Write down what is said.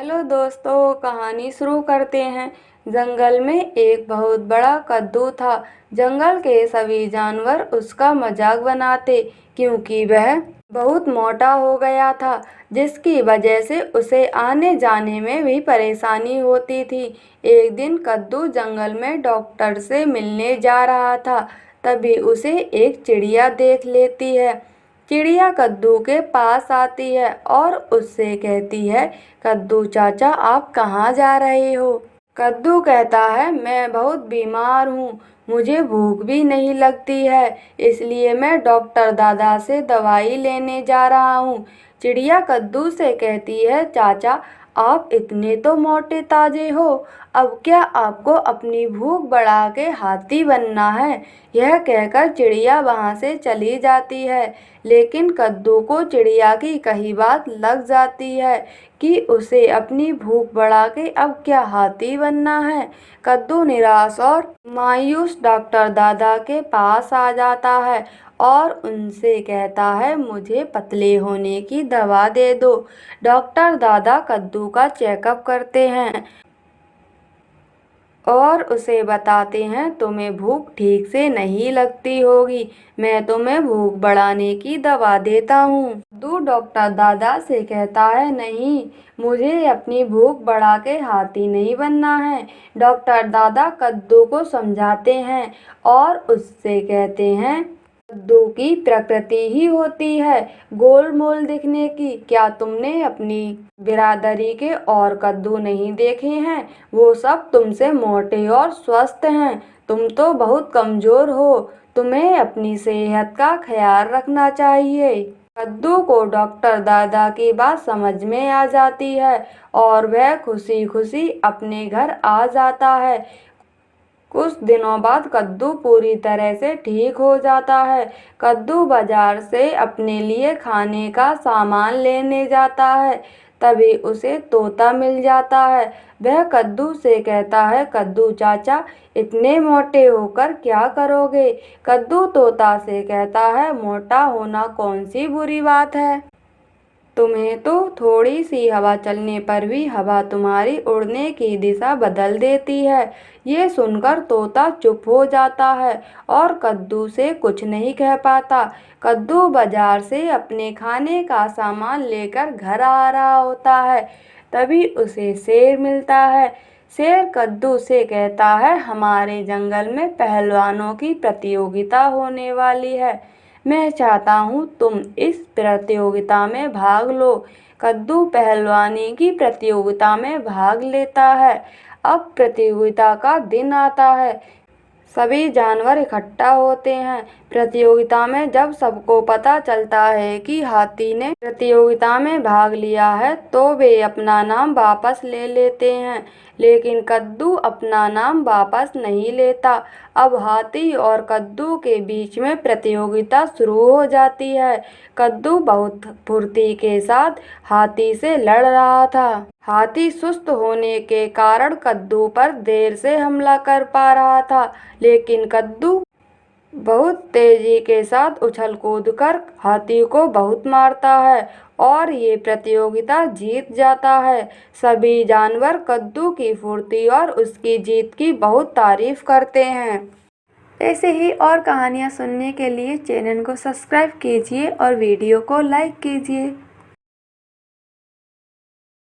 Hello दोस्तों, कहानी शुरू करते हैं। जंगल में एक बहुत बड़ा कद्दू था। जंगल के सभी जानवर उसका मजाक बनाते क्योंकि वह बहुत मोटा हो गया था, जिसकी वजह से उसे आने जाने में भी परेशानी होती थी। एक दिन कद्दू जंगल में डॉक्टर से मिलने जा रहा था, तभी उसे एक चिड़िया देख लेती है। चिड़िया कद्दू के पास आती है और उससे कहती है, कद्दू चाचा, आप कहाँ जा रहे हो? कद्दू कहता है, मैं बहुत बीमार हूँ, मुझे भूख भी नहीं लगती है, इसलिए मैं डॉक्टर दादा से दवाई लेने जा रहा हूँ। चिड़िया कद्दू से कहती है, चाचा, आप इतने तो मोटे ताजे हो, अब क्या आपको अपनी भूख बढ़ा के हाथी बनना है? यह कहकर चिड़िया वहाँ से चली जाती है। लेकिन कद्दू को चिड़िया की कही बात लग जाती है कि उसे अपनी भूख बढ़ा के अब क्या हाथी बनना है। कद्दू निराश और मायूस डॉक्टर दादा के पास आ जाता है और उनसे कहता है, मुझे पतले होने की दवा दे दो। डॉक्टर दादा कद्दू का चेकअप करते हैं और उसे बताते हैं, तुम्हें भूख ठीक से नहीं लगती होगी, मैं तुम्हें भूख बढ़ाने की दवा देता हूँ। कद्दू डॉक्टर दादा से कहता है, नहीं, मुझे अपनी भूख बढ़ा के हाथी नहीं बनना है। डॉक्टर दादा कद्दू को समझाते हैं और उससे कहते हैं, कद्दू की प्रकृति ही होती है गोल मोल दिखने की। क्या तुमने अपनी बिरादरी के और कद्दू नहीं देखे हैं? वो सब तुमसे मोटे और स्वस्थ हैं, तुम तो बहुत कमजोर हो, तुम्हें अपनी सेहत का ख्याल रखना चाहिए। कद्दू को डॉक्टर दादा की बात समझ में आ जाती है और वह खुशी खुशी अपने घर आ जाता है। कुछ दिनों बाद कद्दू पूरी तरह से ठीक हो जाता है। कद्दू बाजार से अपने लिए खाने का सामान लेने जाता है, तभी उसे तोता मिल जाता है। वह कद्दू से कहता है, कद्दू चाचा, इतने मोटे होकर क्या करोगे? कद्दू तोता से कहता है, मोटा होना कौन सी बुरी बात है, तुम्हें तो थोड़ी सी हवा चलने पर भी हवा तुम्हारी उड़ने की दिशा बदल देती है। ये सुनकर तोता चुप हो जाता है और कद्दू से कुछ नहीं कह पाता। कद्दू बाजार से अपने खाने का सामान लेकर घर आ रहा होता है, तभी उसे शेर मिलता है। शेर कद्दू से कहता है, हमारे जंगल में पहलवानों की प्रतियोगिता होने वाली है, मैं चाहता हूँ तुम इस प्रतियोगिता में भाग लो। कद्दू पहलवानी की प्रतियोगिता में भाग लेता है। अब प्रतियोगिता का दिन आता है, सभी जानवर इकट्ठा होते हैं। प्रतियोगिता में जब सबको पता चलता है कि हाथी ने प्रतियोगिता में भाग लिया है, तो वे अपना नाम वापस ले लेते हैं, लेकिन कद्दू अपना नाम वापस नहीं लेता। अब हाथी और कद्दू के बीच में प्रतियोगिता शुरू हो जाती है। कद्दू बहुत फुर्ती के साथ हाथी से लड़ रहा था। हाथी सुस्त होने के कारण कद्दू पर देर से हमला कर पा रहा था, लेकिन कद्दू बहुत तेजी के साथ उछल कूद कर हाथी को बहुत मारता है और ये प्रतियोगिता जीत जाता है। सभी जानवर कद्दू की फुर्ती और उसकी जीत की बहुत तारीफ करते हैं। ऐसे ही और कहानियाँ सुनने के लिए चैनल को सब्सक्राइब कीजिए और वीडियो को लाइक कीजिए।